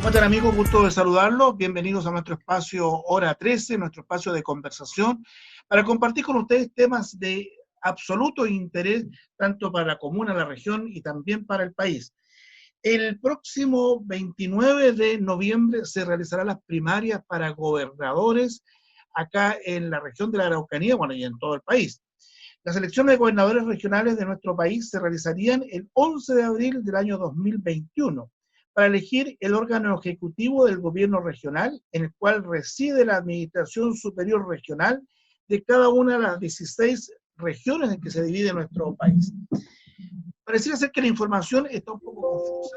¿Cómo están, amigos? Gusto de saludarlos. Bienvenidos a nuestro espacio Hora 13, nuestro espacio de conversación, para compartir con ustedes temas de absoluto interés, tanto para la comuna, la región y también para el país. El próximo 29 de noviembre se realizarán las primarias para gobernadores acá en la región de la Araucanía, bueno, y en todo el país. Las elecciones de gobernadores regionales de nuestro país se realizarían el 11 de abril del año 2021 para elegir el órgano ejecutivo del gobierno regional, en el cual reside la administración superior regional de cada una de las 16 regiones en que se divide nuestro país. Pareciera ser que la información está un poco confusa.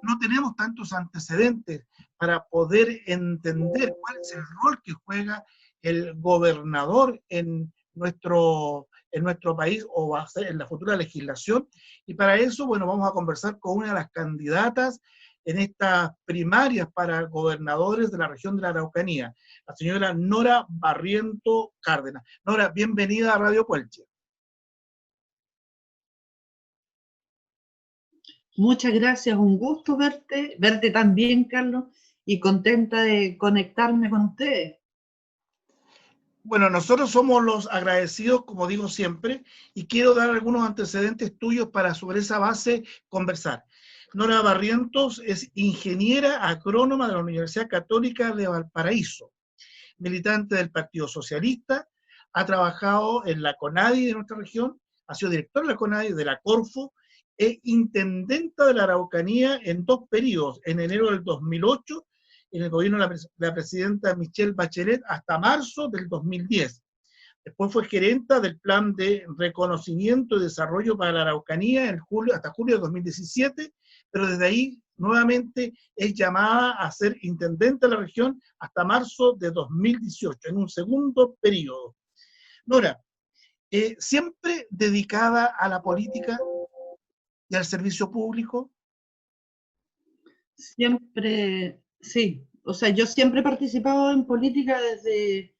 No tenemos tantos antecedentes para poder entender cuál es el rol que juega el gobernador en nuestro país o va a ser en la futura legislación. Y para eso, bueno, vamos a conversar con una de las candidatas en estas primarias para gobernadores de la región de la Araucanía, la señora Nora Barriento Cárdenas. Nora, bienvenida a Radio Puelche. Muchas gracias, un gusto verte también, Carlos, y contenta de conectarme con ustedes. Bueno, nosotros somos los agradecidos, como digo siempre, y quiero dar algunos antecedentes tuyos para sobre esa base conversar. Nora Barrientos es ingeniera agrónoma de la Universidad Católica de Valparaíso, militante del Partido Socialista, ha trabajado en la CONADI de nuestra región, ha sido directora de la CONADI, de la Corfo, e intendenta de la Araucanía en 2 periodos, en enero del 2008, en el gobierno de la presidenta Michelle Bachelet, hasta marzo del 2010. Después fue gerenta del Plan de Reconocimiento y Desarrollo para la Araucanía hasta julio de 2017, pero desde ahí nuevamente es llamada a ser intendente de la región hasta marzo de 2018, en un segundo periodo. Nora, siempre dedicada a la política y al servicio público. Siempre, sí. O sea, yo siempre he participado en política desde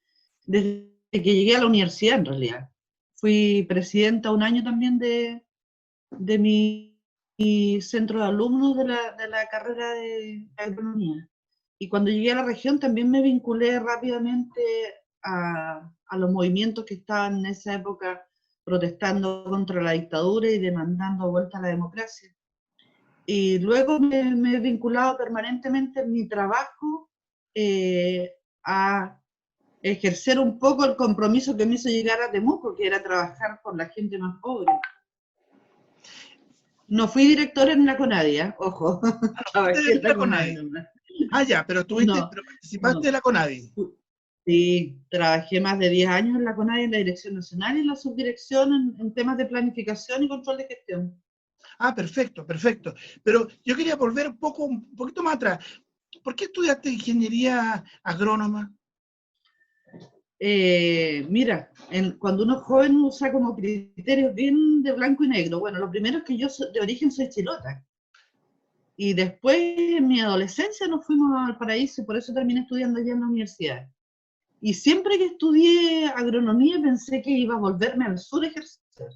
que llegué a la universidad, en realidad. Fui presidenta un año también de mi centro de alumnos de la carrera de agronomía. Y cuando llegué a la región también me vinculé rápidamente a los movimientos que estaban en esa época protestando contra la dictadura y demandando vuelta a la democracia. Y luego me he vinculado permanentemente en mi trabajo a ejercer un poco el compromiso que me hizo llegar a Temuco, que era trabajar por la gente más pobre. No fui directora en la CONADI, ojo. Trabajé en la CONADI. Ya, pero participaste de la CONADI. Sí, trabajé más de 10 años en la CONADI, en la Dirección Nacional y en la Subdirección en temas de planificación y control de gestión. Perfecto, perfecto. Pero yo quería volver un poquito más atrás. ¿Por qué estudiaste ingeniería agrónoma? Mira, cuando uno es joven usa como criterios bien de blanco y negro. Bueno, lo primero es que yo de origen soy chilota. Y después, en mi adolescencia, nos fuimos al paraíso y por eso terminé estudiando allá en la universidad. Y siempre que estudié agronomía pensé que iba a volverme al sur a ejercer.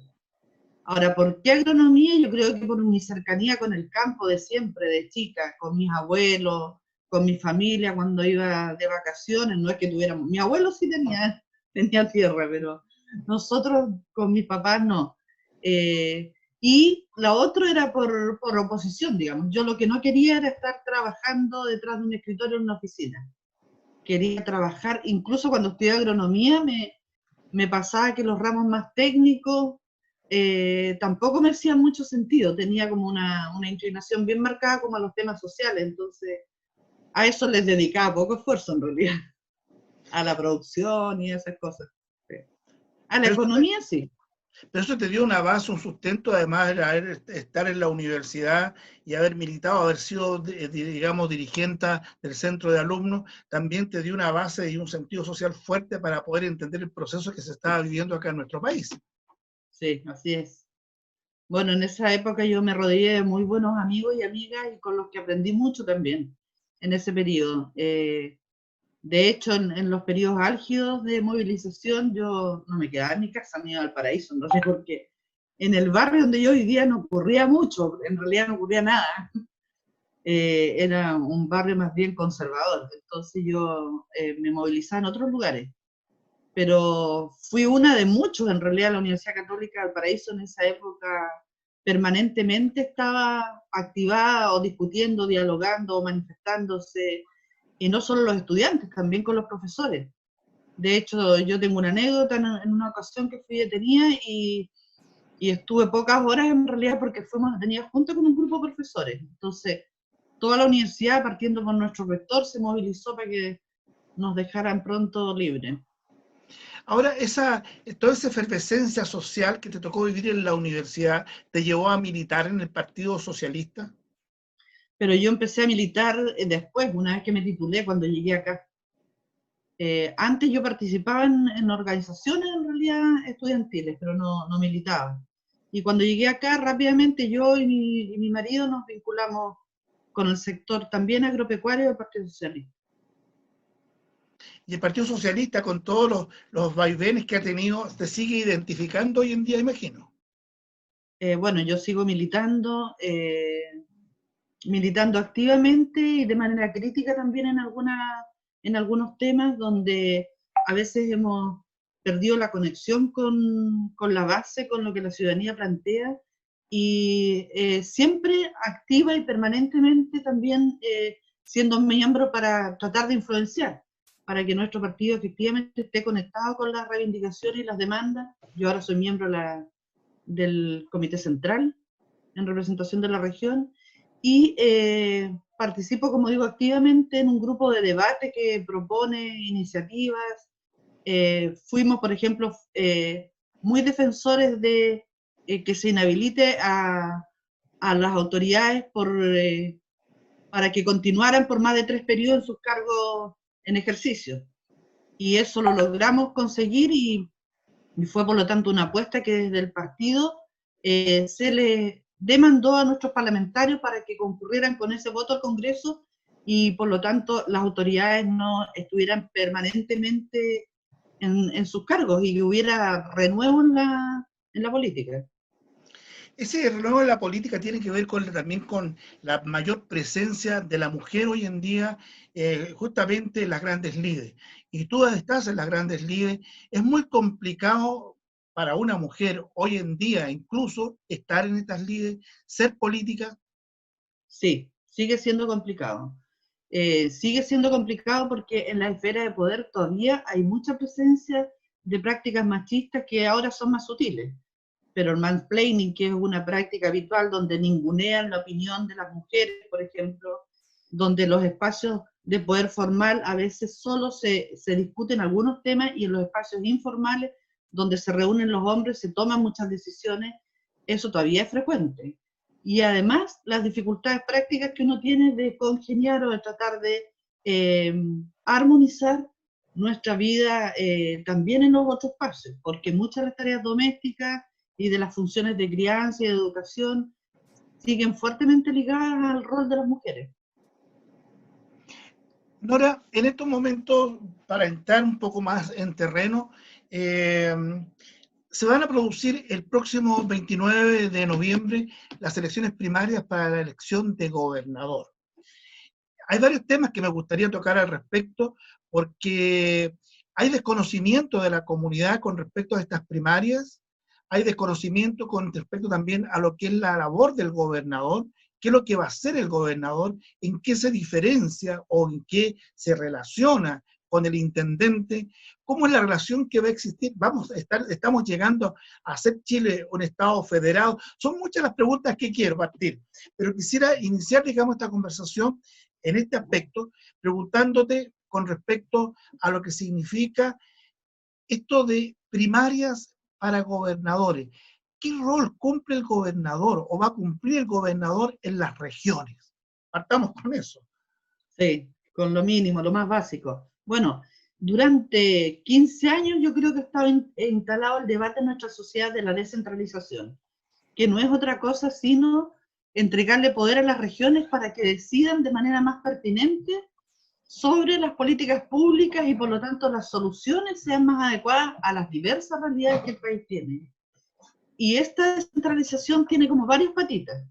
Ahora, ¿por qué agronomía? Yo creo que por mi cercanía con el campo de siempre, de chica, con mis abuelos, con mi familia cuando iba de vacaciones. No es que tuviéramos, mi abuelo sí tenía tierra, pero nosotros con mis papás no. Y la otra era por oposición, digamos. Yo lo que no quería era estar trabajando detrás de un escritorio en una oficina. Quería trabajar, incluso cuando estudié agronomía, me pasaba que los ramos más técnicos tampoco me hacían mucho sentido. Tenía como una inclinación bien marcada como a los temas sociales, entonces a eso les dedicaba poco esfuerzo en realidad, a la producción y esas cosas. A la economía sí. Pero eso te dio una base, un sustento, además de estar en la universidad y haber militado, haber sido, digamos, dirigente del centro de alumnos, también te dio una base y un sentido social fuerte para poder entender el proceso que se estaba viviendo acá en nuestro país. Sí, así es. Bueno, en esa época yo me rodeé de muy buenos amigos y amigas y con los que aprendí mucho también en ese periodo. De hecho, en los periodos álgidos de movilización, yo no me quedaba en mi casa, me iba al paraíso, no sé por qué. En el barrio donde yo vivía no ocurría mucho, en realidad no ocurría nada. era un barrio más bien conservador, entonces yo me movilizaba en otros lugares, pero fui una de muchos, en realidad la Universidad Católica de Valparaíso en esa época permanentemente estaba activada o discutiendo, dialogando o manifestándose, y no solo los estudiantes, también con los profesores. De hecho, yo tengo una anécdota en una ocasión que fui detenida y estuve pocas horas en realidad porque fuimos detenidas junto con un grupo de profesores. Entonces, toda la universidad, partiendo por nuestro rector, se movilizó para que nos dejaran pronto libres. Ahora, toda esa efervescencia social que te tocó vivir en la universidad, ¿te llevó a militar en el Partido Socialista? Pero yo empecé a militar después, una vez que me titulé, cuando llegué acá. Antes yo participaba en organizaciones en realidad estudiantiles, pero no militaba. Y cuando llegué acá, rápidamente yo y mi marido nos vinculamos con el sector también agropecuario del Partido Socialista. Y el Partido Socialista, con todos los vaivenes que ha tenido, te sigue identificando hoy en día, imagino. Bueno, yo sigo militando activamente y de manera crítica también en algunos temas donde a veces hemos perdido la conexión con la base, con lo que la ciudadanía plantea, y siempre activa y permanentemente también siendo miembro para tratar de influenciar, para que nuestro partido efectivamente esté conectado con las reivindicaciones y las demandas. Yo ahora soy miembro del Comité Central en representación de la región, y participo, como digo, activamente en un grupo de debate que propone iniciativas. Fuimos, por ejemplo, muy defensores de que se inhabilite a las autoridades para que continuaran por más de 3 periodos en sus cargos en ejercicio. Y eso lo logramos conseguir y fue por lo tanto una apuesta que desde el partido se le demandó a nuestros parlamentarios para que concurrieran con ese voto al Congreso y por lo tanto las autoridades no estuvieran permanentemente en sus cargos y que hubiera renuevo en la política. Ese renuevo de la política tiene que ver también con la mayor presencia de la mujer hoy en día, justamente en las grandes lides. Y tú estás en las grandes lides. Es muy complicado para una mujer hoy en día, incluso estar en estas lides, ser política. Sí, sigue siendo complicado. Sigue siendo complicado porque en la esfera de poder todavía hay mucha presencia de prácticas machistas que ahora son más sutiles. Pero el mansplaining, que es una práctica habitual donde ningunean la opinión de las mujeres, por ejemplo, donde los espacios de poder formal a veces solo se discuten algunos temas y en los espacios informales, donde se reúnen los hombres, se toman muchas decisiones, eso todavía es frecuente. Y además, las dificultades prácticas que uno tiene de congeniar o de tratar de armonizar nuestra vida también en los otros espacios, porque muchas de las tareas domésticas y de las funciones de crianza y de educación siguen fuertemente ligadas al rol de las mujeres. Nora, en estos momentos, para entrar un poco más en terreno, se van a producir el próximo 29 de noviembre las elecciones primarias para la elección de gobernador. Hay varios temas que me gustaría tocar al respecto, porque hay desconocimiento de la comunidad con respecto a estas primarias, hay desconocimiento con respecto también a lo que es la labor del gobernador, qué es lo que va a hacer el gobernador, en qué se diferencia o en qué se relaciona con el intendente, cómo es la relación que va a existir. Estamos llegando a hacer Chile un Estado federado. Son muchas las preguntas que quiero partir, pero quisiera iniciar, digamos, esta conversación en este aspecto, preguntándote con respecto a lo que significa esto de primarias para gobernadores. ¿Qué rol cumple el gobernador o va a cumplir el gobernador en las regiones? Partamos con eso. Sí, con lo mínimo, lo más básico. Bueno, durante 15 años yo creo que ha estado instalado el debate en nuestra sociedad de la descentralización, que no es otra cosa sino entregarle poder a las regiones para que decidan de manera más pertinente sobre las políticas públicas y por lo tanto las soluciones sean más adecuadas a las diversas realidades que el país tiene. Y esta descentralización tiene como varias patitas.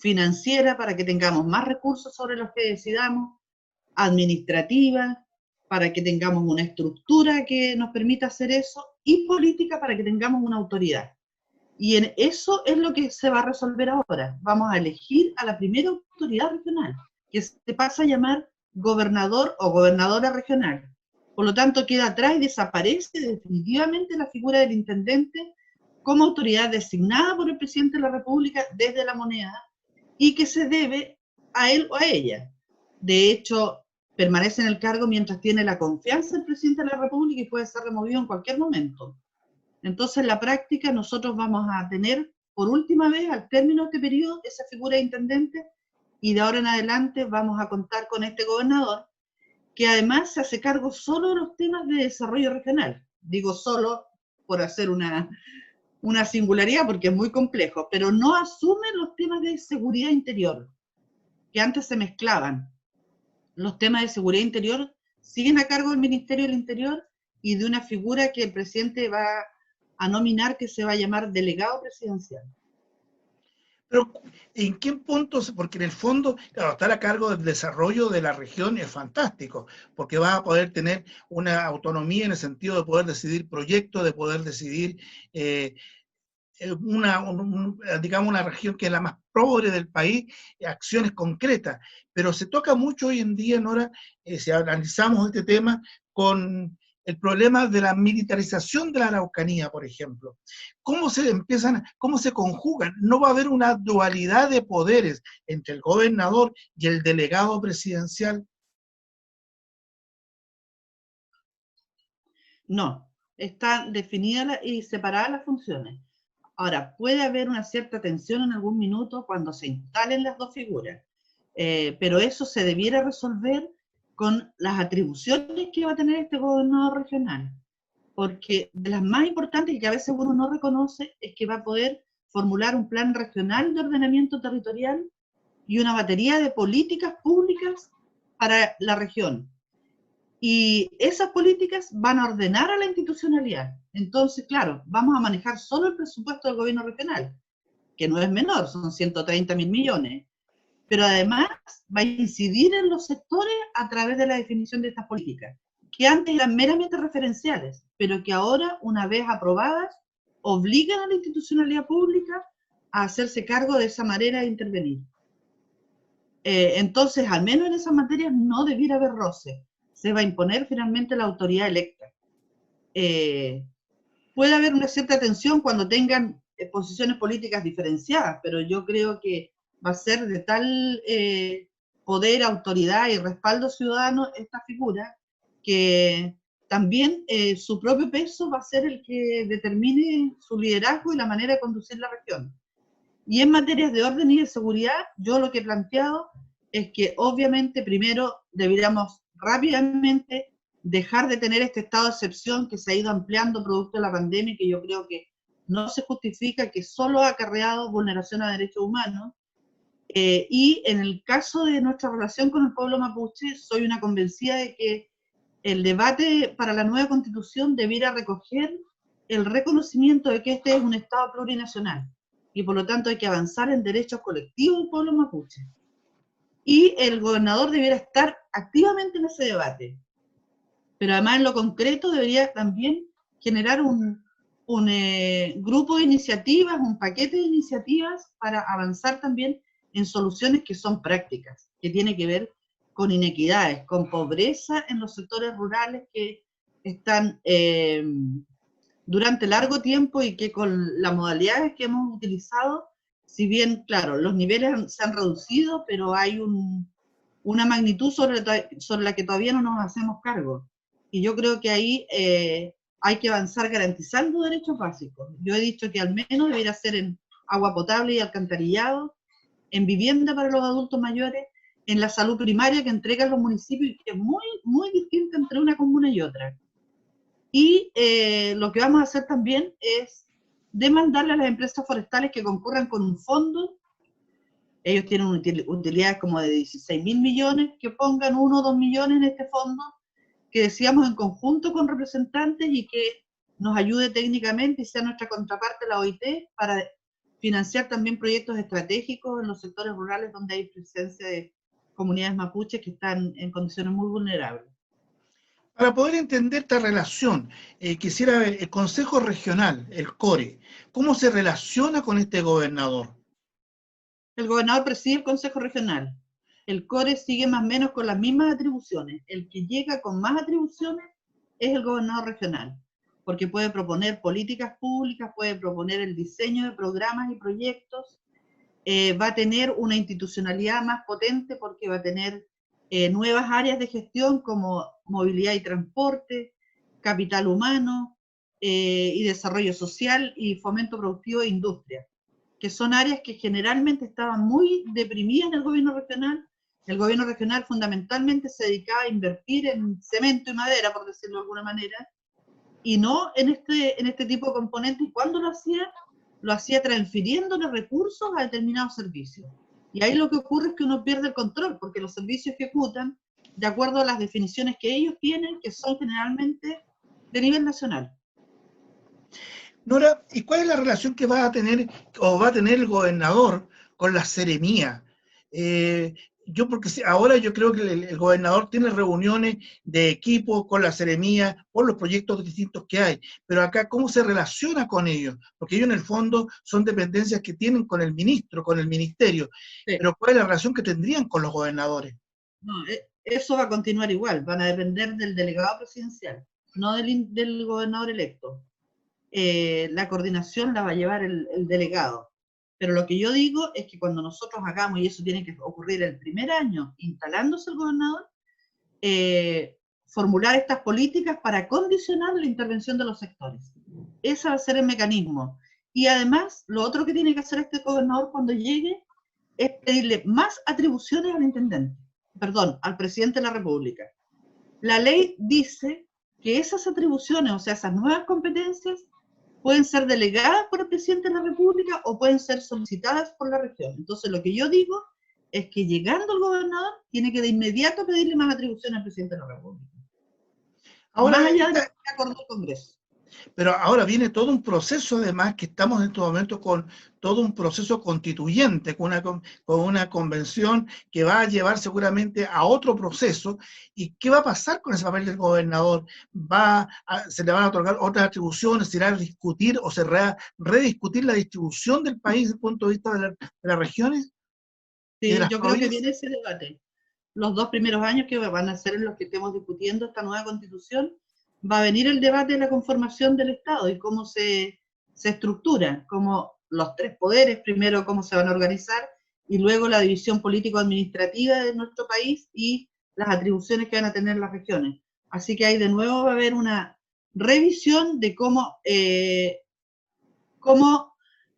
financiera para que tengamos más recursos sobre los que decidamos, administrativa, para que tengamos una estructura que nos permita hacer eso, y política para que tengamos una autoridad. Y en eso es lo que se va a resolver ahora. Vamos a elegir a la primera autoridad regional, que se pasa a llamar gobernador o gobernadora regional. Por lo tanto, queda atrás y desaparece definitivamente la figura del intendente como autoridad designada por el presidente de la República desde la moneda y que se debe a él o a ella. De hecho, permanece en el cargo mientras tiene la confianza del presidente de la República y puede ser removido en cualquier momento. Entonces, en la práctica, nosotros vamos a tener, por última vez, al término de este periodo, esa figura de intendente, y de ahora en adelante vamos a contar con este gobernador, que además se hace cargo solo de los temas de desarrollo regional. Digo solo por hacer una singularidad, porque es muy complejo, pero no asume los temas de seguridad interior, que antes se mezclaban. Los temas de seguridad interior siguen a cargo del Ministerio del Interior y de una figura que el presidente va a nominar, que se va a llamar delegado presidencial. Pero, ¿en qué punto? Porque en el fondo, claro, estar a cargo del desarrollo de la región es fantástico, porque vas a poder tener una autonomía en el sentido de poder decidir proyectos, de poder decidir digamos, una región que es la más pobre del país, acciones concretas. Pero se toca mucho hoy en día, Nora, si analizamos este tema, con el problema de la militarización de la Araucanía, por ejemplo. ¿Cómo se conjugan? No va a haber una dualidad de poderes entre el gobernador y el delegado presidencial. No, están definidas y separadas las funciones. Ahora, puede haber una cierta tensión en algún minuto cuando se instalen las dos figuras, pero eso se debiera resolver con las atribuciones que va a tener este gobernador regional, porque de las más importantes y que a veces uno no reconoce es que va a poder formular un plan regional de ordenamiento territorial y una batería de políticas públicas para la región. Y esas políticas van a ordenar a la institucionalidad. Entonces, claro, vamos a manejar solo el presupuesto del gobierno regional, que no es menor, son 130.000 millones. Pero además va a incidir en los sectores a través de la definición de estas políticas, que antes eran meramente referenciales, pero que ahora, una vez aprobadas, obligan a la institucionalidad pública a hacerse cargo de esa manera de intervenir. Entonces, al menos en esas materias no debiera haber roce. Se va a imponer finalmente la autoridad electa. Puede haber una cierta tensión cuando tengan posiciones políticas diferenciadas, pero yo creo que va a ser de tal poder, autoridad y respaldo ciudadano esta figura, que también su propio peso va a ser el que determine su liderazgo y la manera de conducir la región. Y en materias de orden y de seguridad, yo lo que he planteado es que obviamente primero deberíamos rápidamente dejar de tener este estado de excepción que se ha ido ampliando producto de la pandemia, que yo creo que no se justifica, que solo ha acarreado vulneración a derechos humanos. Y en el caso de nuestra relación con el pueblo mapuche, soy una convencida de que el debate para la nueva constitución debiera recoger el reconocimiento de que este es un Estado plurinacional y por lo tanto hay que avanzar en derechos colectivos del pueblo mapuche. Y el gobernador debiera estar activamente en ese debate. Pero además en lo concreto debería también generar un grupo de iniciativas, un paquete de iniciativas para avanzar también en soluciones que son prácticas, que tienen que ver con inequidades, con pobreza en los sectores rurales que están durante largo tiempo y que con las modalidades que hemos utilizado, si bien, claro, los niveles se han reducido, pero hay una magnitud sobre la que todavía no nos hacemos cargo. Y yo creo que ahí hay que avanzar garantizando derechos básicos. Yo he dicho que al menos debería ser en agua potable y alcantarillado, en vivienda para los adultos mayores, en la salud primaria que entregan los municipios, que es muy, muy distinta entre una comuna y otra. Y lo que vamos a hacer también es demandarle a las empresas forestales que concurran con un fondo. Ellos tienen utilidades como de 16.000 millones, que pongan 1 o 2 millones en este fondo, que decíamos en conjunto con representantes y que nos ayude técnicamente y sea nuestra contraparte la OIT para financiar también proyectos estratégicos en los sectores rurales donde hay presencia de comunidades mapuches que están en condiciones muy vulnerables. Para poder entender esta relación, quisiera ver el Consejo Regional, el CORE, ¿cómo se relaciona con este gobernador? El gobernador preside el Consejo Regional. El CORE sigue más o menos con las mismas atribuciones. El que llega con más atribuciones es el gobernador regional, porque puede proponer políticas públicas, puede proponer el diseño de programas y proyectos, va a tener una institucionalidad más potente porque va a tener nuevas áreas de gestión como movilidad y transporte, capital humano y desarrollo social y fomento productivo e industria, que son áreas que generalmente estaban muy deprimidas en el gobierno regional. El gobierno regional fundamentalmente se dedicaba a invertir en cemento y madera, por decirlo de alguna manera, y no en este tipo de componentes. ¿Y cuándo lo hacía? Lo hacía transfiriendo los recursos a determinados servicios. Y ahí lo que ocurre es que uno pierde el control, porque los servicios ejecutan de acuerdo a las definiciones que ellos tienen, que son generalmente de nivel nacional. Nora, ¿y cuál es la relación que va a tener o va a tener el gobernador con la seremía? Porque ahora yo creo que el gobernador tiene reuniones de equipo con la seremía por los proyectos distintos que hay, pero acá, ¿cómo se relaciona con ellos? Porque ellos en el fondo son dependencias que tienen con el ministro, con el ministerio, Sí. pero ¿cuál es la relación que tendrían con los gobernadores? No, eso va a continuar igual, van a depender del delegado presidencial, no del gobernador electo. La coordinación la va a llevar el delegado. Pero lo que yo digo es que cuando nosotros hagamos, y eso tiene que ocurrir el primer año, instalándose el gobernador, formular estas políticas para condicionar la intervención de los sectores. Ese va a ser el mecanismo. Y además, lo otro que tiene que hacer este gobernador cuando llegue es pedirle más atribuciones al intendente, perdón, al presidente de la República. La ley dice que esas atribuciones, o sea, esas nuevas competencias, pueden ser delegadas por el presidente de la República o pueden ser solicitadas por la región. Entonces, lo que yo digo es que llegando el gobernador, tiene que de inmediato pedirle más atribuciones al presidente de la República. Ahora, Más allá de lo que acordó el Congreso. pero ahora viene todo un proceso, además, que estamos en estos momentos con todo un proceso constituyente, con una convención que va a llevar seguramente a otro proceso. ¿Y qué va a pasar con ese papel del gobernador? ¿Se le van a otorgar otras atribuciones? ¿Se irá a discutir o se va a rediscutir la distribución del país desde el punto de vista de las regiones y de Sí, las yo creo que provincias? viene ese debate. Los 2 primeros años que van a ser en los que estemos discutiendo esta nueva constitución, va a venir el debate de la conformación del Estado y cómo se estructura, como los 3 poderes, primero cómo se van a organizar y luego la división político-administrativa de nuestro país y las atribuciones que van a tener las regiones. Así que ahí de nuevo va a haber una revisión de cómo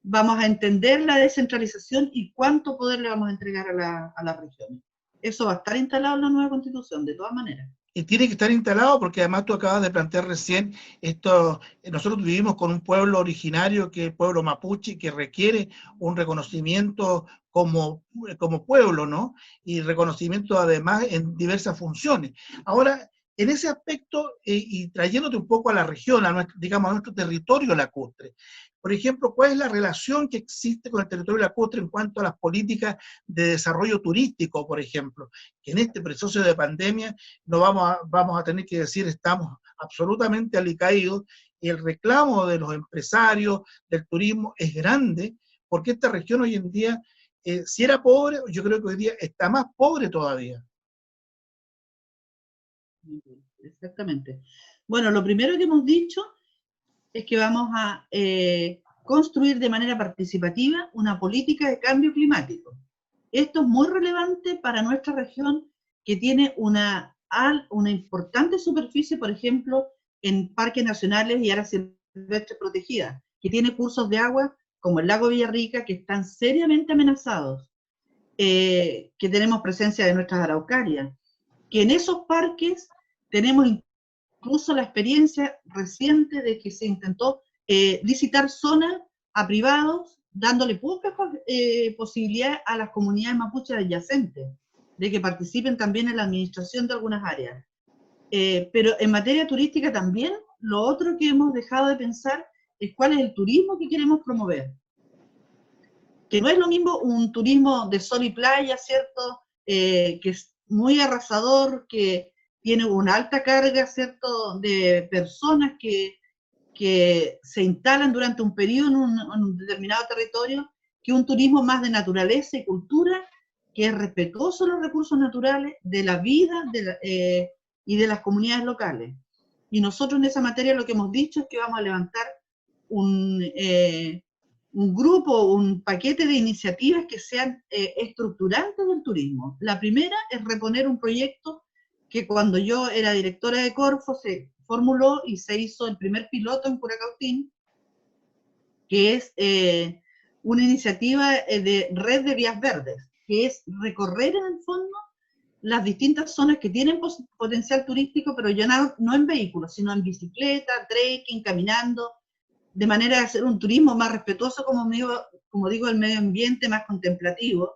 vamos a entender la descentralización y cuánto poder le vamos a entregar a las regiones. Eso va a estar instalado en la nueva constitución, de todas maneras. Y tiene que estar instalado porque además tú acabas de plantear recién esto, nosotros vivimos con un pueblo originario que es el pueblo mapuche que requiere un reconocimiento como pueblo, ¿no? Y reconocimiento además en diversas funciones. Ahora, en ese aspecto, y trayéndote un poco a la región, digamos, a nuestro territorio lacustre, por ejemplo, ¿cuál es la relación que existe con el territorio lacustre en cuanto a las políticas de desarrollo turístico, por ejemplo? Que en este proceso de pandemia no vamos a tener que decir estamos absolutamente alicaídos y el reclamo de los empresarios del turismo es grande porque esta región hoy en día, si era pobre, yo creo que hoy día está más pobre todavía. Exactamente. Bueno, lo primero que hemos dicho es que vamos a construir de manera participativa una política de cambio climático. Esto es muy relevante para nuestra región que tiene una importante superficie, por ejemplo, en parques nacionales y áreas silvestres protegidas, que tiene cursos de agua como el lago Villarrica que están seriamente amenazados, que tenemos presencia de nuestras araucarias, que en esos parques tenemos incluso la experiencia reciente de que se intentó licitar zonas a privados, dándole poca posibilidad a las comunidades mapuches adyacentes de que participen también en la administración de algunas áreas. Pero en materia turística también, lo otro que hemos dejado de pensar es cuál es el turismo que queremos promover. que no es lo mismo un turismo de sol y playa, ¿cierto? Que es muy arrasador, que tiene una alta carga, ¿cierto?, de personas que se instalan durante un periodo en un determinado territorio, que un turismo más de naturaleza y cultura, que es respetuoso de los recursos naturales, de la vida y de las comunidades locales. Y nosotros en esa materia lo que hemos dicho es que vamos a levantar un grupo, un paquete de iniciativas que sean estructurantes del turismo. La primera es reponer un proyecto que cuando yo era directora de Corfo se formuló y se hizo el primer piloto en Curacautín, que es una iniciativa de red de vías verdes, que es recorrer en el fondo las distintas zonas que tienen potencial turístico, pero ya no en vehículos, sino en bicicleta, trekking, caminando, de manera de hacer un turismo más respetuoso, como digo, del medio ambiente, más contemplativo,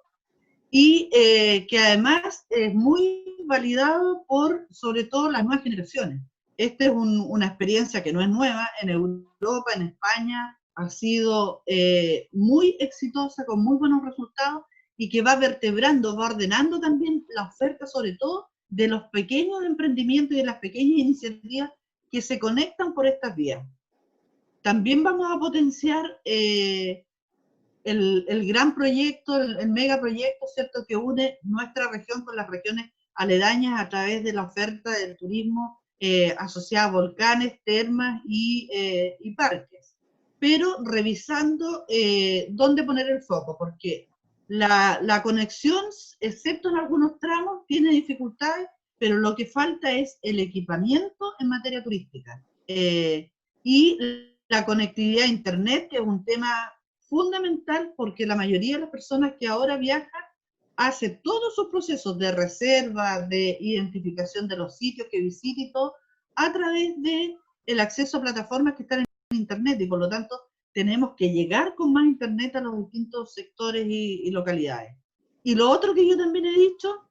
y que además es muy validado por, sobre todo, las nuevas generaciones. Esta es una experiencia que no es nueva, en Europa, en España, ha sido muy exitosa, con muy buenos resultados, y que va vertebrando, va ordenando también la oferta, sobre todo, de los pequeños emprendimientos y de las pequeñas iniciativas que se conectan por estas vías. También vamos a potenciar el gran proyecto, el megaproyecto, ¿cierto?, que une nuestra región con las regiones aledañas a través de la oferta del turismo asociada a volcanes, termas y parques. Pero revisando dónde poner el foco, porque la conexión, excepto en algunos tramos, tiene dificultades, pero lo que falta es el equipamiento en materia turística. Y la conectividad a Internet, que es un tema fundamental porque la mayoría de las personas que ahora viajan hace todos sus procesos de reserva, de identificación de los sitios que visita y todo, a través del acceso a plataformas que están en Internet, y por lo tanto tenemos que llegar con más Internet a los distintos sectores y localidades. Y lo otro que yo también he dicho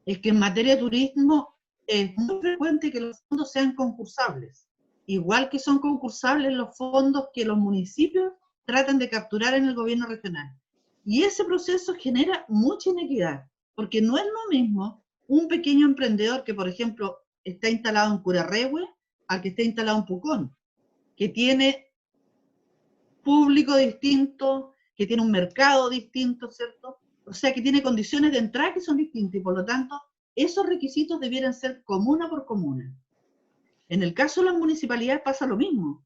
es que en materia de turismo es muy frecuente que los fondos sean concursables, igual que son concursables los fondos que los municipios tratan de capturar en el gobierno regional. Y ese proceso genera mucha inequidad, porque no es lo mismo un pequeño emprendedor que, por ejemplo, está instalado en Curarrehue al que está instalado en Pucón, que tiene público distinto, que tiene un mercado distinto, ¿cierto? O sea, que tiene condiciones de entrada que son distintas, y por lo tanto, esos requisitos debieran ser comuna por comuna. En el caso de las municipalidades pasa lo mismo.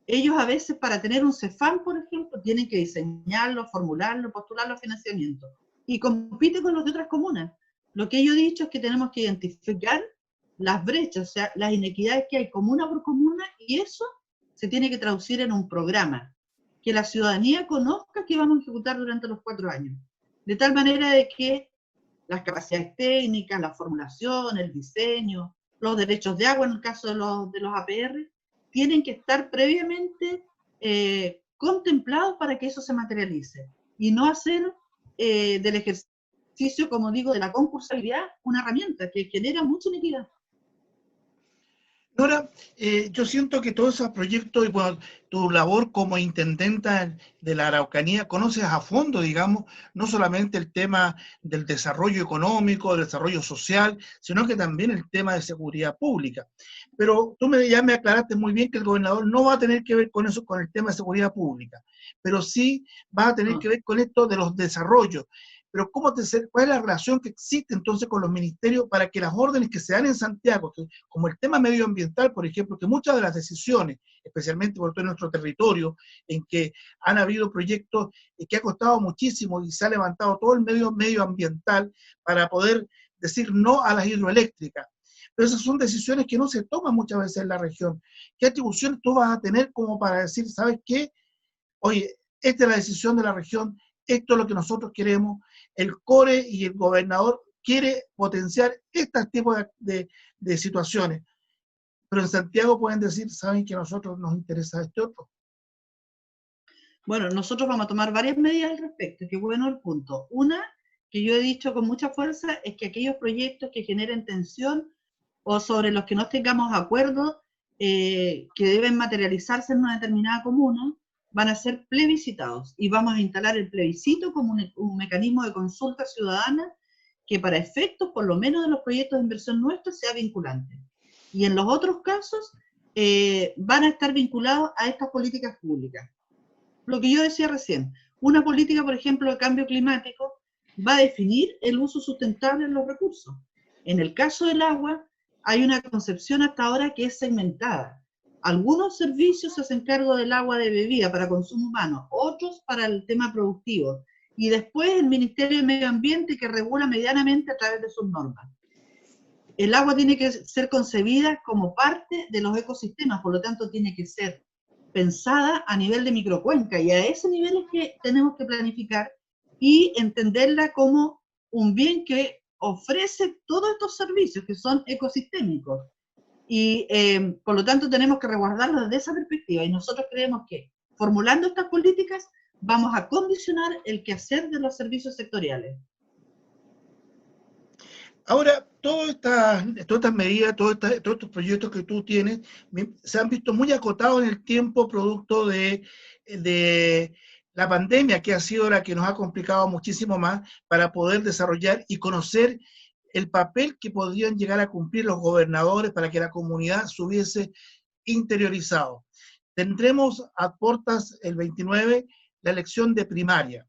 Ellos a veces, para tener un CEFAM, por ejemplo, tienen que diseñarlo, formularlo, postularlo a financiamiento. Y compite con los de otras comunas. Lo que yo he dicho es que tenemos que identificar las brechas, o sea, las inequidades que hay comuna por comuna, y eso se tiene que traducir en un programa que la ciudadanía conozca que vamos a ejecutar durante los 4 años. De tal manera de que las capacidades técnicas, la formulación, el diseño, los derechos de agua en el caso de los APR, tienen que estar previamente contemplados para que eso se materialice, y no hacer del ejercicio, como digo, de la concursabilidad una herramienta que genera mucha inequidad. Nora, yo siento que todos esos proyectos y bueno, tu labor como intendenta de la Araucanía, conoces a fondo, digamos, no solamente el tema del desarrollo económico, del desarrollo social, sino que también el tema de seguridad pública. Pero tú ya me aclaraste muy bien que el gobernador no va a tener que ver con eso, con el tema de seguridad pública, pero sí va a tener que ver con esto de los desarrollos. Pero ¿cuál es la relación que existe entonces con los ministerios para que las órdenes que se dan en Santiago, como el tema medioambiental, por ejemplo, que muchas de las decisiones, especialmente por todo nuestro territorio, en que han habido proyectos que ha costado muchísimo y se ha levantado todo el medioambiental para poder decir no a las hidroeléctricas? Pero esas son decisiones que no se toman muchas veces en la región. ¿Qué atribuciones tú vas a tener como para decir, ¿sabes qué? Oye, esta es la decisión de la región, esto es lo que nosotros queremos, el CORE y el gobernador quiere potenciar este tipo de situaciones, pero en Santiago pueden decir, saben que a nosotros nos interesa este otro. Bueno, nosotros vamos a tomar varias medidas al respecto, qué bueno el punto. Una, que yo he dicho con mucha fuerza, es que aquellos proyectos que generen tensión o sobre los que no tengamos acuerdo, que deben materializarse en una determinada comuna, van a ser plebiscitados y vamos a instalar el plebiscito como un mecanismo de consulta ciudadana que para efectos, por lo menos de los proyectos de inversión nuestros, sea vinculante. Y en los otros casos van a estar vinculados a estas políticas públicas. Lo que yo decía recién, una política, por ejemplo, de cambio climático va a definir el uso sustentable de los recursos. En el caso del agua, hay una concepción hasta ahora que es segmentada. Algunos servicios se hacen cargo del agua de bebida para consumo humano, otros para el tema productivo, y después el Ministerio de Medio Ambiente que regula medianamente a través de sus normas. El agua tiene que ser concebida como parte de los ecosistemas, por lo tanto tiene que ser pensada a nivel de microcuenca, y a ese nivel es que tenemos que planificar y entenderla como un bien que ofrece todos estos servicios que son ecosistémicos. Y por lo tanto tenemos que resguardarlo desde esa perspectiva, y nosotros creemos que formulando estas políticas vamos a condicionar el quehacer de los servicios sectoriales. Ahora, todas estas medidas, todos estos proyectos que tú tienes, se han visto muy acotados en el tiempo producto de la pandemia, que ha sido la que nos ha complicado muchísimo más para poder desarrollar y conocer el papel que podrían llegar a cumplir los gobernadores para que la comunidad se hubiese interiorizado. Tendremos a puertas el 29 la elección de primaria,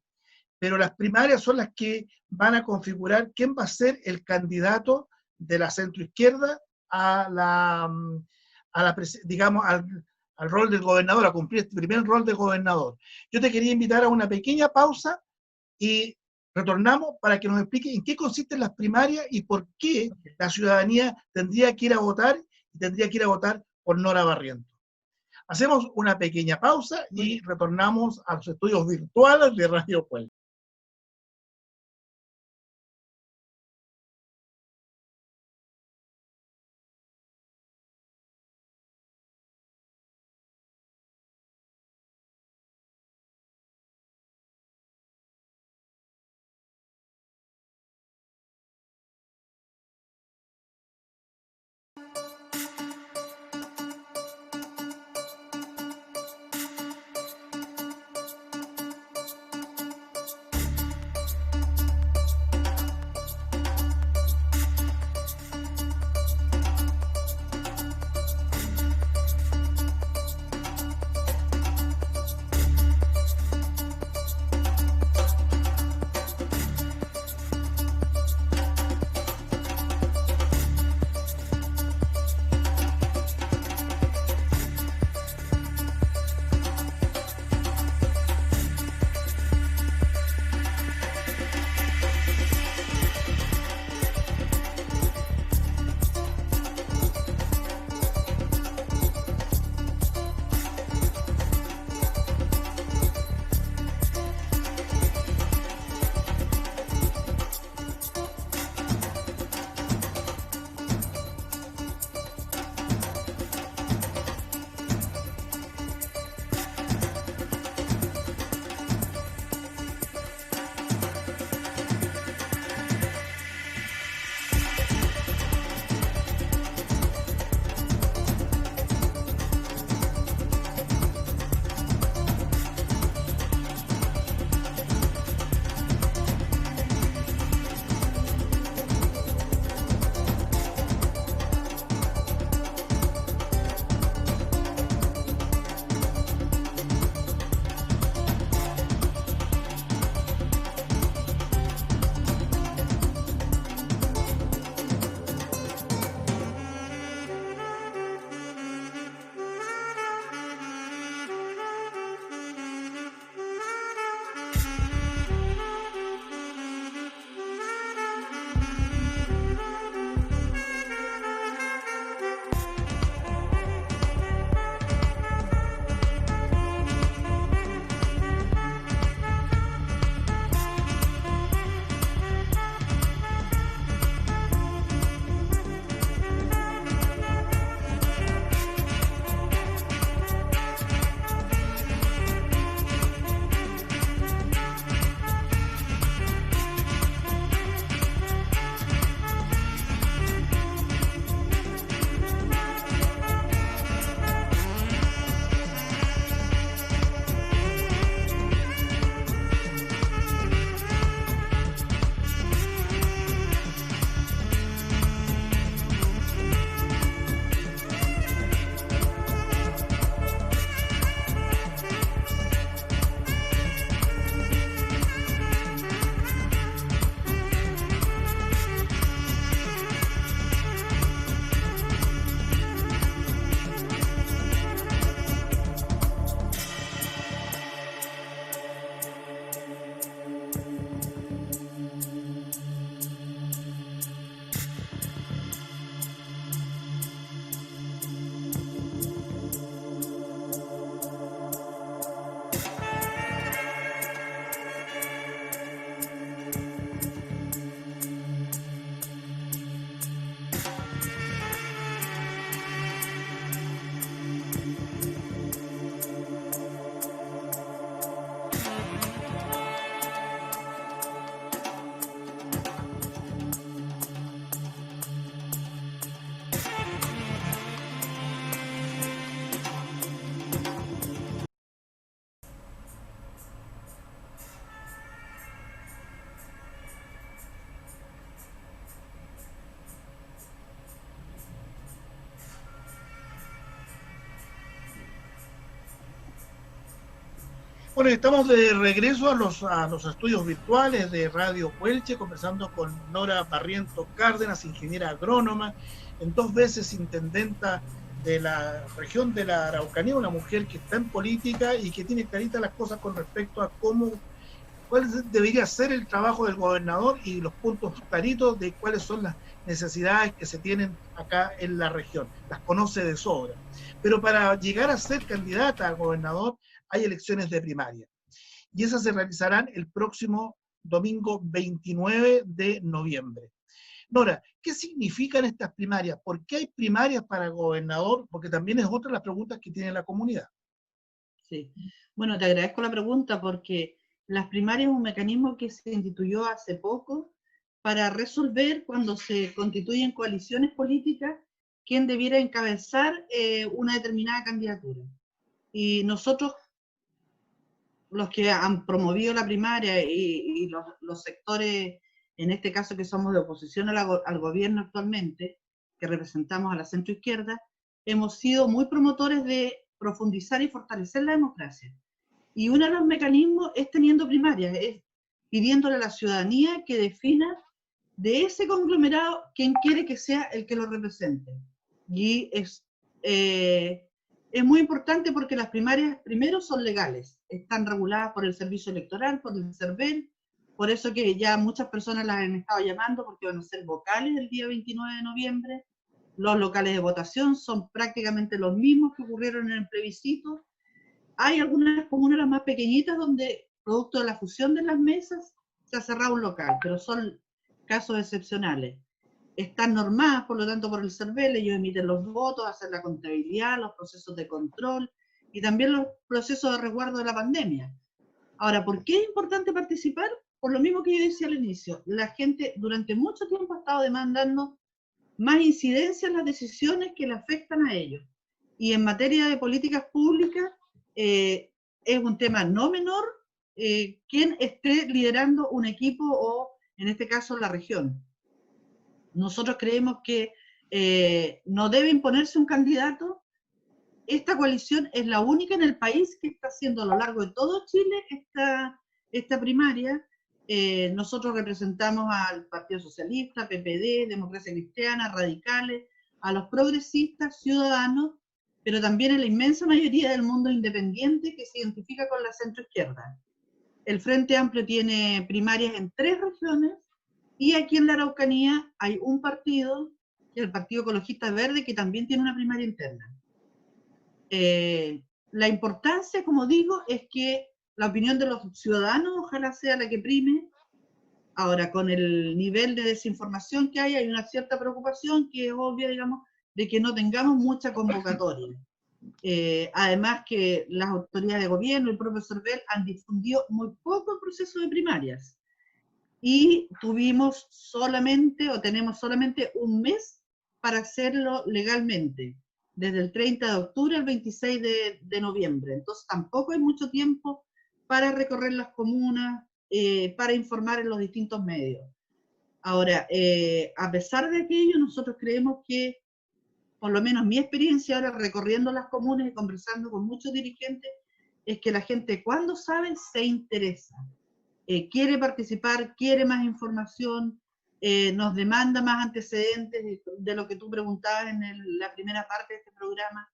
pero las primarias son las que van a configurar quién va a ser el candidato de la centroizquierda digamos, al rol del gobernador, a cumplir este primer rol de gobernador. Yo te quería invitar a una pequeña pausa y retornamos para que nos explique en qué consisten las primarias y por qué la ciudadanía tendría que ir a votar y tendría que ir a votar por Nora Barrientos. Hacemos una pequeña pausa y retornamos a los estudios virtuales de Radio Puebla. Bueno, estamos de regreso a los estudios virtuales de Radio Puelche, conversando con Nora Barrientos Cárdenas, ingeniera agrónoma, en 2 veces intendenta de la región de la Araucanía, una mujer que está en política y que tiene claritas las cosas con respecto a cuál debería ser el trabajo del gobernador y los puntos claritos de cuáles son las necesidades que se tienen acá en la región. Las conoce de sobra. Pero para llegar a ser candidata a gobernador hay elecciones de primaria. Y esas se realizarán el próximo domingo 29 de noviembre. Nora, ¿qué significan estas primarias? ¿Por qué hay primarias para gobernador? Porque también es otra de las preguntas que tiene la comunidad. Sí. Bueno, te agradezco la pregunta porque las primarias es un mecanismo que se instituyó hace poco para resolver cuando se constituyen coaliciones políticas quién debiera encabezar una determinada candidatura. Y nosotros, los que han promovido la primaria y los sectores, en este caso que somos de oposición al gobierno actualmente, que representamos a la centroizquierda, hemos sido muy promotores de profundizar y fortalecer la democracia. Y uno de los mecanismos es teniendo primarias, es pidiéndole a la ciudadanía que defina de ese conglomerado quién quiere que sea el que lo represente. Y es muy importante porque las primarias, primero, son legales, están reguladas por el Servicio Electoral, por el CERVEL, por eso que ya muchas personas las han estado llamando porque van a ser vocales el día 29 de noviembre. Los locales de votación son prácticamente los mismos que ocurrieron en el plebiscito. Hay algunas comunas, las más pequeñitas, donde, producto de la fusión de las mesas, se ha cerrado un local, pero son casos excepcionales. Están normadas, por lo tanto, por el CERVEL, ellos emiten los votos, hacen la contabilidad, los procesos de control y también los procesos de resguardo de la pandemia. Ahora, ¿por qué es importante participar? Por lo mismo que yo decía al inicio, la gente durante mucho tiempo ha estado demandando más incidencia en las decisiones que le afectan a ellos. Y en materia de políticas públicas, es un tema no menor quien esté liderando un equipo o, en este caso, la región. Nosotros creemos que no debe imponerse un candidato. Esta coalición es la única en el país que está haciendo a lo largo de todo Chile esta primaria. Nosotros representamos al Partido Socialista, PPD, Democracia Cristiana, Radicales, a los progresistas, ciudadanos, pero también a la inmensa mayoría del mundo independiente que se identifica con la centroizquierda. El Frente Amplio tiene primarias en 3 regiones y aquí en la Araucanía hay un partido, que es el Partido Ecologista Verde, que también tiene una primaria interna. La importancia, como digo, es que la opinión de los ciudadanos ojalá sea la que prime. Ahora, con el nivel de desinformación que hay una cierta preocupación que es obvia, digamos, de que no tengamos mucha convocatoria. Además que las autoridades de gobierno, el propio CERVEL, han difundido muy poco el proceso de primarias. Y tuvimos solamente, o tenemos solamente un mes para hacerlo legalmente, desde el 30 de octubre al 26 de noviembre. Entonces tampoco hay mucho tiempo para recorrer las comunas, para informar en los distintos medios. Ahora, a pesar de aquello, nosotros creemos que, por lo menos mi experiencia ahora recorriendo las comunas y conversando con muchos dirigentes, es que la gente cuando sabe se interesa. Quiere participar, quiere más información, nos demanda más antecedentes de lo que tú preguntabas en la primera parte de este programa.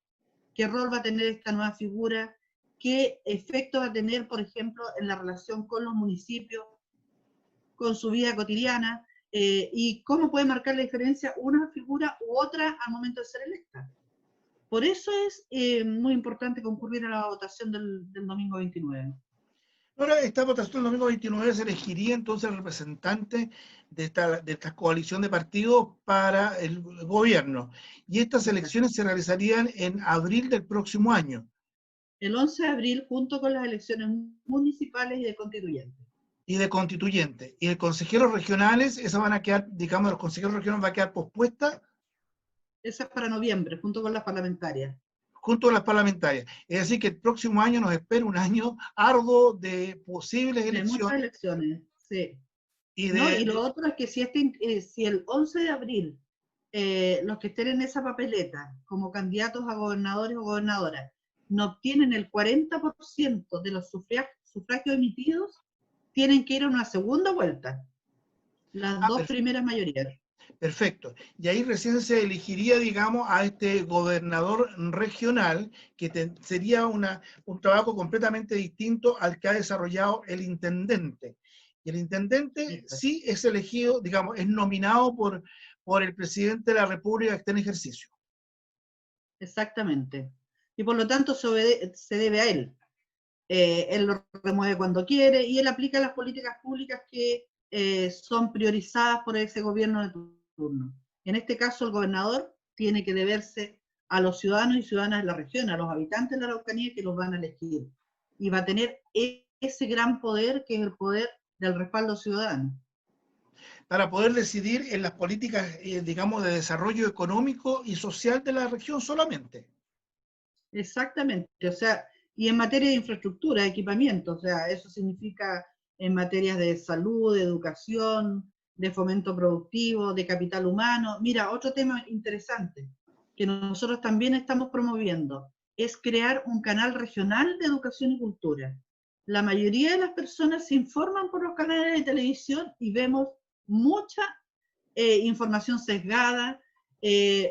¿Qué rol va a tener esta nueva figura? ¿Qué efecto va a tener, por ejemplo, en la relación con los municipios, con su vida cotidiana? Y cómo puede marcar la diferencia una figura u otra al momento de ser electa. Por eso es muy importante concurrir a la votación del domingo 29. Ahora, esta votación el domingo 29 se elegiría entonces el representante de esta coalición de partidos para el gobierno. Y estas elecciones se realizarían en abril del próximo año. El 11 de abril, junto con las elecciones municipales y de constituyentes. Y de constituyentes. Y de consejeros regionales, esas van a quedar, digamos, los consejeros regionales va a quedar pospuesta. Esa es para noviembre, junto con las parlamentarias. Junto a las parlamentarias. Es decir, que el próximo año nos espera un año arduo de posibles elecciones. De muchas elecciones, sí. Y lo otro es que si el 11 de abril los que estén en esa papeleta como candidatos a gobernadores o gobernadoras no obtienen el 40% de los sufragios emitidos tienen que ir a una segunda vuelta, las Ah, dos primeras mayorías. perfecto. Y ahí recién se elegiría, digamos, a este gobernador regional, que sería un trabajo completamente distinto al que ha desarrollado el intendente. Y el intendente Exacto. sí es elegido, digamos, es nominado por el presidente de la República que está en ejercicio. Exactamente. Y por lo tanto se debe a él. Él lo remueve cuando quiere y él aplica las políticas públicas que son priorizadas por ese gobierno de turno. En este caso, el gobernador tiene que deberse a los ciudadanos y ciudadanas de la región, a los habitantes de la Araucanía que los van a elegir. Y va a tener ese gran poder que es el poder del respaldo ciudadano. Para poder decidir en las políticas, digamos, de desarrollo económico y social de la región solamente. Exactamente, o sea, y en materia de infraestructura, de equipamiento, o sea, eso significa en materias de salud, de educación, de fomento productivo, de capital humano. Mira, otro tema interesante que nosotros también estamos promoviendo es crear un canal regional de educación y cultura. La mayoría de las personas se informan por los canales de televisión y vemos mucha información sesgada,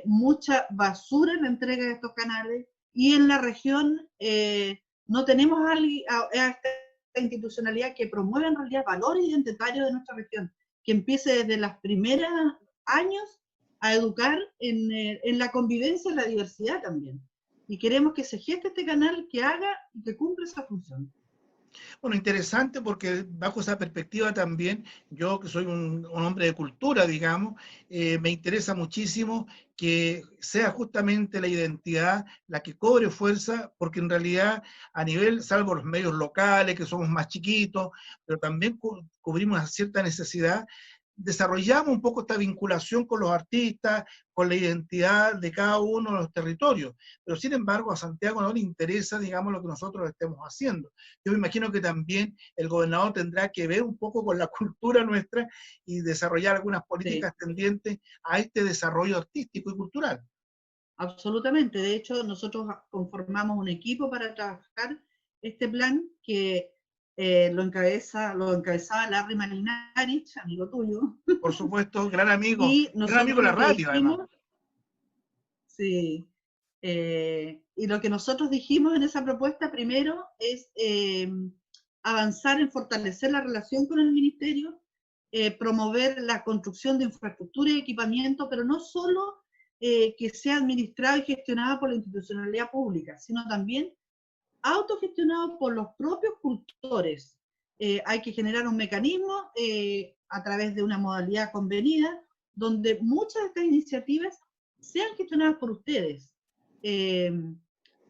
mucha basura en la entrega de estos canales, y en la región no tenemos a esta institucionalidad que promueva en realidad valores identitarios de nuestra región, que empiece desde los primeros años a educar en la convivencia y la diversidad también. Y queremos que se geste este canal que haga y que cumpla esa función. Bueno, interesante porque bajo esa perspectiva también, yo que soy un hombre de cultura, digamos, me interesa muchísimo que sea justamente la identidad la que cobre fuerza, porque en realidad a nivel, salvo los medios locales, que somos más chiquitos, pero también cubrimos una cierta necesidad, desarrollamos un poco esta vinculación con los artistas, con la identidad de cada uno de los territorios, pero sin embargo a Santiago no le interesa, digamos, lo que nosotros estemos haciendo. Yo me imagino que también el gobernador tendrá que ver un poco con la cultura nuestra y desarrollar algunas políticas Sí, tendientes a este desarrollo artístico y cultural. absolutamente. De hecho, nosotros conformamos un equipo para trabajar este plan que lo encabezaba Larry Malinarich, amigo tuyo, Por supuesto, y gran amigo nosotros de la lo que radio, además. dijimos, sí, y lo que nosotros dijimos en esa propuesta primero es avanzar en fortalecer la relación con el ministerio, promover la construcción de infraestructura y equipamiento, pero no solo que sea administrado y gestionado por la institucionalidad pública, sino también autogestionado por los propios cultores. Hay que generar un mecanismo a través de una modalidad convenida donde muchas de estas iniciativas sean gestionadas por ustedes. Eh,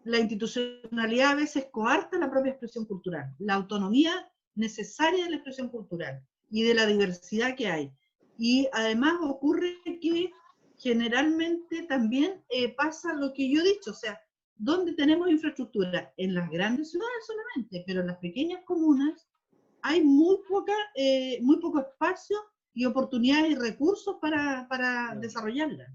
la institucionalidad a veces coarta la propia expresión cultural, la autonomía necesaria de la expresión cultural y de la diversidad que hay. Y además ocurre que generalmente también pasa lo que yo he dicho, o sea, donde tenemos infraestructura, en las grandes ciudades solamente, pero en las pequeñas comunas hay muy poco espacio y oportunidades y recursos para desarrollarla.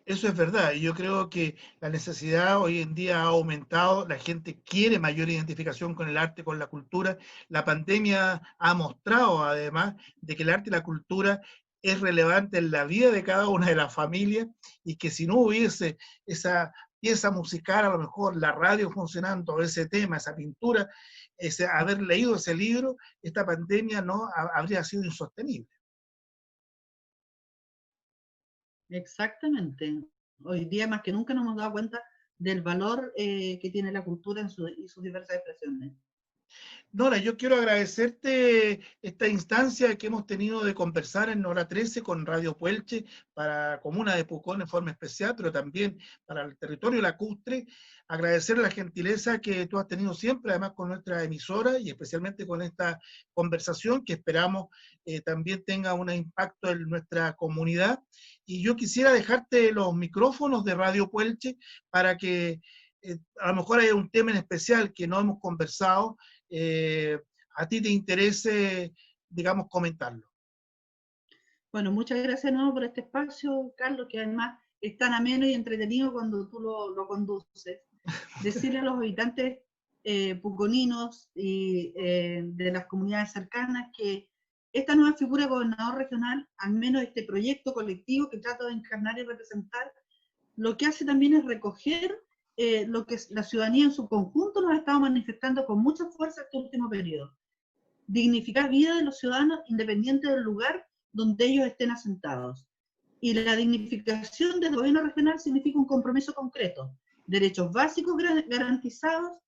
Eso es verdad, y yo creo que la necesidad hoy en día ha aumentado, la gente quiere mayor identificación con el arte, con la cultura. La pandemia ha mostrado además de que el arte y la cultura es relevante en la vida de cada una de las familias y que si no hubiese esa pieza musical, a lo mejor la radio funcionando, ese tema, esa pintura, haber leído ese libro, esta pandemia no habría sido insostenible. Exactamente. Hoy día más que nunca nos hemos dado cuenta del valor que tiene la cultura y sus diversas expresiones. Nora, yo quiero agradecerte esta instancia que hemos tenido de conversar en Hora 13 con Radio Puelche para la comuna de Pucón en forma especial, pero también para el territorio lacustre. Agradecer la gentileza que tú has tenido siempre, además con nuestra emisora y especialmente con esta conversación que esperamos también tenga un impacto en nuestra comunidad. Y yo quisiera dejarte los micrófonos de Radio Puelche para que a lo mejor hay un tema en especial que no hemos conversado, eh, a ti te interese, digamos, comentarlo. Bueno, muchas gracias de nuevo por este espacio, Carlos, que además es tan ameno y entretenido cuando tú lo conduces. Decirle a los habitantes puconinos y de las comunidades cercanas que esta nueva figura de gobernador regional, al menos este proyecto colectivo que trato de encarnar y representar, lo que hace también es recoger lo que la ciudadanía en su conjunto nos ha estado manifestando con mucha fuerza este último periodo. Dignificar vida de los ciudadanos independiente del lugar donde ellos estén asentados. Y la dignificación del gobierno regional significa un compromiso concreto, derechos básicos garantizados,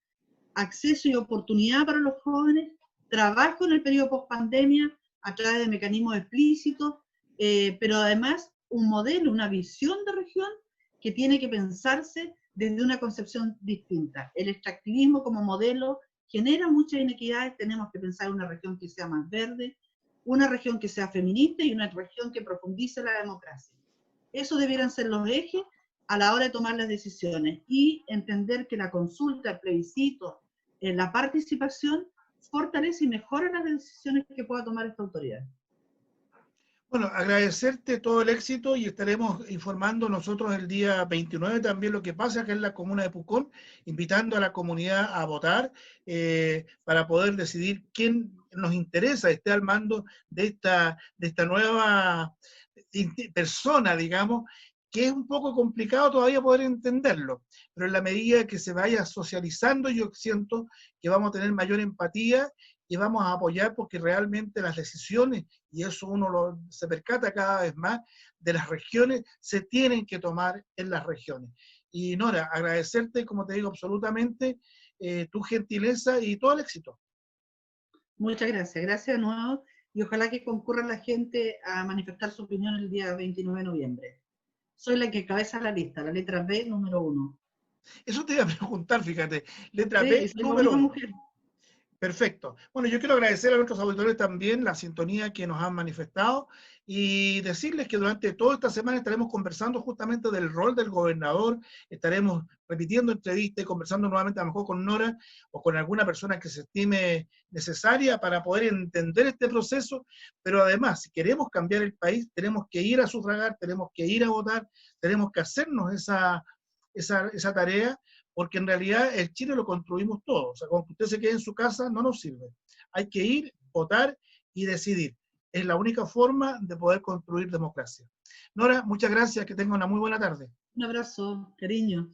acceso y oportunidad para los jóvenes, trabajo en el periodo post-pandemia a través de mecanismos explícitos, pero además un modelo, una visión de región que tiene que pensarse desde una concepción distinta. El extractivismo como modelo genera muchas inequidades, tenemos que pensar una región que sea más verde, una región que sea feminista y una región que profundice la democracia. Esos debieran ser los ejes a la hora de tomar las decisiones y entender que la consulta, el plebiscito, la participación fortalece y mejora las decisiones que pueda tomar esta autoridad. Bueno, agradecerte todo el éxito y estaremos informando nosotros el día 29 también lo que pasa acá en la comuna de Pucón, invitando a la comunidad a votar para poder decidir quién nos interesa esté al mando de esta nueva persona, digamos, que es un poco complicado todavía poder entenderlo, pero en la medida que se vaya socializando yo siento que vamos a tener mayor empatía y vamos a apoyar porque realmente las decisiones, y eso uno se percata cada vez más, de las regiones se tienen que tomar en las regiones. Y Nora, agradecerte, como te digo, absolutamente tu gentileza y todo el éxito. Muchas gracias, gracias de nuevo, y ojalá que concurra la gente a manifestar su opinión el día 29 de noviembre. Soy la que encabeza la lista, la letra B, número 1. Eso te iba a preguntar, fíjate, letra Sí, B, y soy la número única 1. mujer. Perfecto. Bueno, yo quiero agradecer a nuestros auditores también la sintonía que nos han manifestado y decirles que durante toda esta semana estaremos conversando justamente del rol del gobernador, estaremos repitiendo entrevistas y conversando nuevamente a lo mejor con Nora o con alguna persona que se estime necesaria para poder entender este proceso, pero además, si queremos cambiar el país, tenemos que ir a sufragar, tenemos que ir a votar, tenemos que hacernos esa tarea porque en realidad el Chile lo construimos todos. O sea, con que usted se quede en su casa no nos sirve. Hay que ir, votar y decidir. Es la única forma de poder construir democracia. Nora, muchas gracias, que tenga una muy buena tarde. Un abrazo, cariño.